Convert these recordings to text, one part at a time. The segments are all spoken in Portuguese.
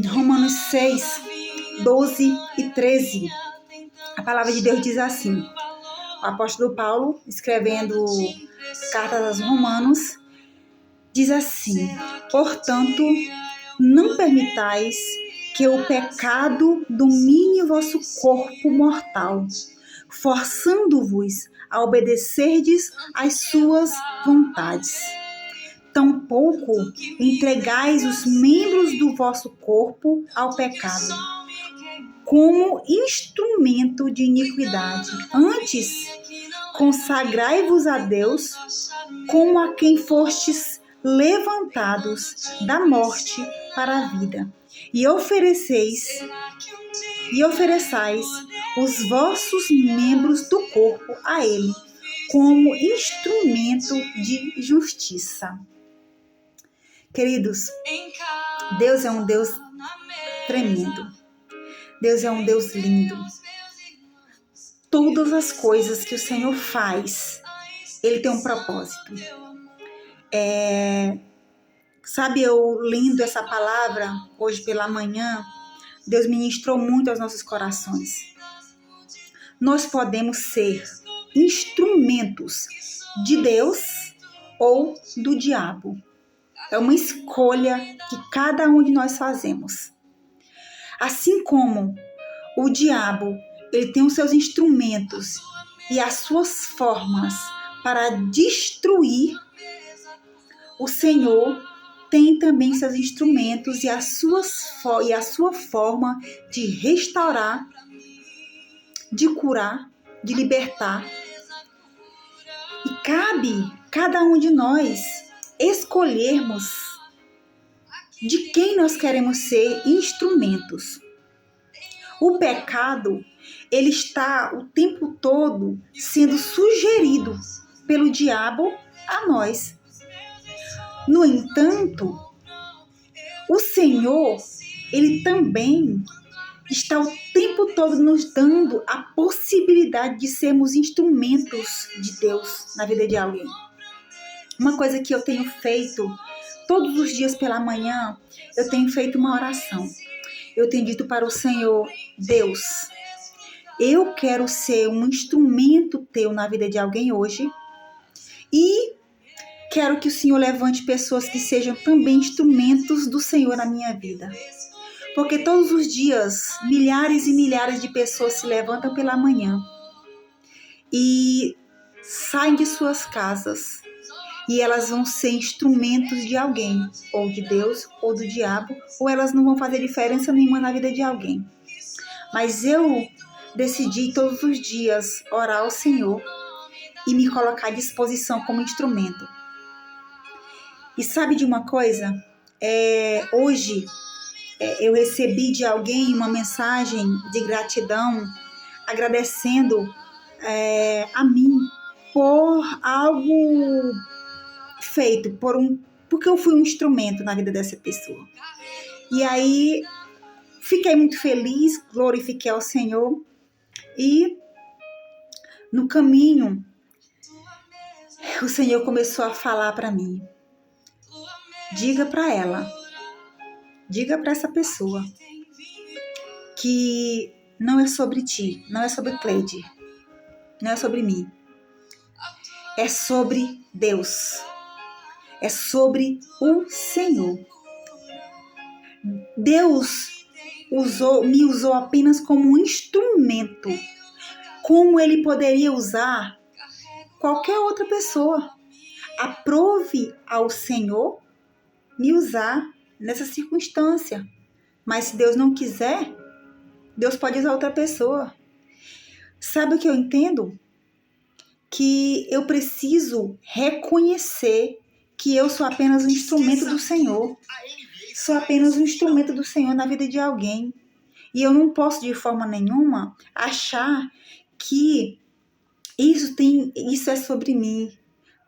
Romanos 6, 12 e 13. A palavra de Deus diz assim: o apóstolo Paulo, escrevendo cartas aos Romanos, diz assim: portanto, não permitais que o pecado domine o vosso corpo mortal, forçando-vos a obedecerdes às suas vontades. Tampouco entregais os membros do vosso corpo ao pecado, como instrumento de iniquidade. Antes, consagrai-vos a Deus como a quem fostes levantados da morte para a vida, e ofereçais os vossos membros do corpo a Ele, como instrumento de justiça. Queridos, Deus é um Deus tremendo. Deus é um Deus lindo. Todas as coisas que o Senhor faz, Ele tem um propósito. Sabe, eu lendo essa palavra hoje pela manhã, Deus ministrou muito aos nossos corações. Nós podemos ser instrumentos de Deus ou do diabo. É uma escolha que cada um de nós fazemos. Assim como o diabo, ele tem os seus instrumentos e as suas formas para destruir, o Senhor tem também seus instrumentos e a sua forma de restaurar, de curar, de libertar. E cabe cada um de nós escolhermos de quem nós queremos ser instrumentos. O pecado, ele está o tempo todo sendo sugerido pelo diabo a nós. No entanto, o Senhor, ele também está o tempo todo nos dando a possibilidade de sermos instrumentos de Deus na vida de alguém. Uma coisa que eu tenho feito todos os dias pela manhã, eu tenho feito uma oração. Eu tenho dito para o Senhor: Deus, eu quero ser um instrumento teu na vida de alguém hoje e quero que o Senhor levante pessoas que sejam também instrumentos do Senhor na minha vida. Porque todos os dias, milhares e milhares de pessoas se levantam pela manhã e saem de suas casas e elas vão ser instrumentos de alguém, ou de Deus, ou do diabo, ou elas não vão fazer diferença nenhuma na vida de alguém. Mas eu decidi todos os dias orar ao Senhor e me colocar à disposição como instrumento. E sabe de uma coisa? Hoje eu recebi de alguém uma mensagem de gratidão, agradecendo a mim por algo feito, porque eu fui um instrumento na vida dessa pessoa. E aí fiquei muito feliz, glorifiquei ao Senhor e no caminho o Senhor começou a falar para mim: diga para ela, diga para essa pessoa que não é sobre ti, não é sobre Cleide, não é sobre mim, é sobre Deus, é sobre o Senhor. Deus me usou apenas como um instrumento, como Ele poderia usar qualquer outra pessoa. Aprove ao Senhor me usar nessa circunstância. Mas se Deus não quiser, Deus pode usar outra pessoa. Sabe o que eu entendo? Que eu preciso reconhecer que eu sou apenas um instrumento do Senhor. Sou apenas um instrumento do Senhor na vida de alguém. E eu não posso de forma nenhuma achar que isso é sobre mim,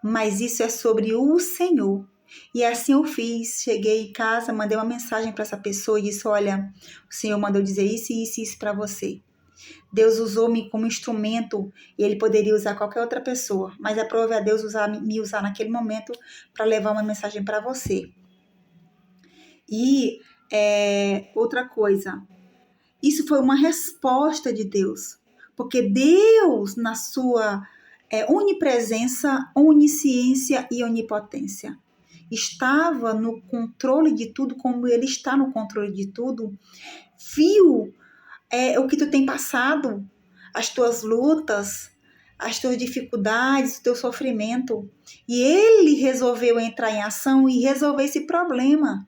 mas isso é sobre o Senhor. E assim eu fiz. Cheguei em casa, mandei uma mensagem para essa pessoa e disse: olha, o Senhor mandou dizer isso e isso e isso para você. Deus usou-me como instrumento e Ele poderia usar qualquer outra pessoa, mas aprove a Deus me usar naquele momento para levar uma mensagem para você. E outra coisa. Isso foi uma resposta de Deus, porque Deus, na sua onipresença, onisciência e onipotência, estava no controle de tudo, como Ele está no controle de tudo, viu o que tu tem passado, as tuas lutas, as tuas dificuldades, o teu sofrimento, e Ele resolveu entrar em ação e resolver esse problema.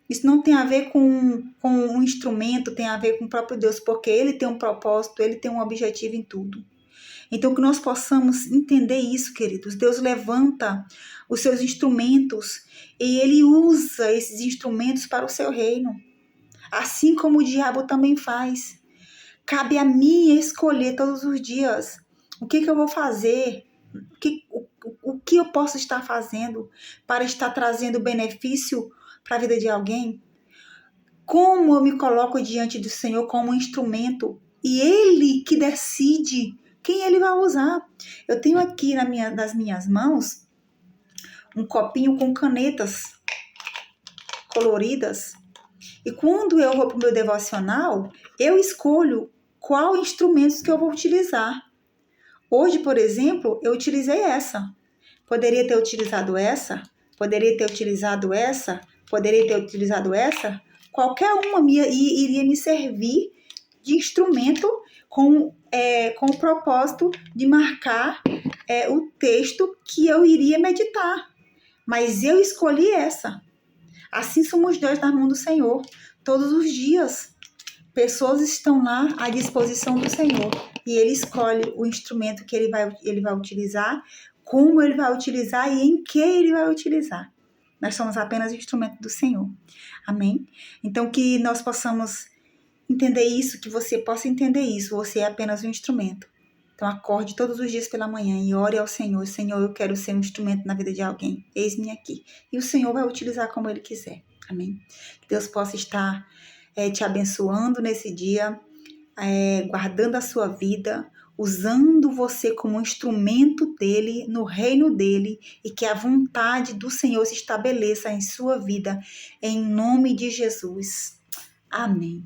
Isso não tem a ver com um instrumento, tem a ver com o próprio Deus, porque Ele tem um propósito, Ele tem um objetivo em tudo. Então, que nós possamos entender isso, queridos. Deus levanta os seus instrumentos e Ele usa esses instrumentos para o seu reino. Assim como o diabo também faz. Cabe a mim escolher todos os dias o que eu vou fazer, o que eu posso estar fazendo para estar trazendo benefício para a vida de alguém. Como eu me coloco diante do Senhor como um instrumento e Ele que decide quem Ele vai usar. Eu tenho aqui nas minhas mãos um copinho com canetas coloridas e quando eu vou para o meu devocional, eu escolho qual instrumentos que eu vou utilizar. Hoje, por exemplo, eu utilizei essa. Poderia ter utilizado essa, poderia ter utilizado essa, poderia ter utilizado essa. Qualquer uma iria me servir de instrumento com o propósito de marcar o texto que eu iria meditar. Mas eu escolhi essa. Assim somos nós na mão do Senhor, todos os dias. Pessoas estão lá à disposição do Senhor e Ele escolhe o instrumento que ele vai utilizar, como Ele vai utilizar e em que Ele vai utilizar. Nós somos apenas instrumento do Senhor. Amém? Então, que nós possamos entender isso, que você possa entender isso. Você é apenas um instrumento. Então, acorde todos os dias pela manhã e ore ao Senhor. Senhor, eu quero ser um instrumento na vida de alguém. Eis-me aqui. E o Senhor vai utilizar como Ele quiser. Amém? Que Deus possa estar te abençoando nesse dia, guardando a sua vida, usando você como instrumento dele, no reino dele, e que a vontade do Senhor se estabeleça em sua vida, em nome de Jesus. Amém.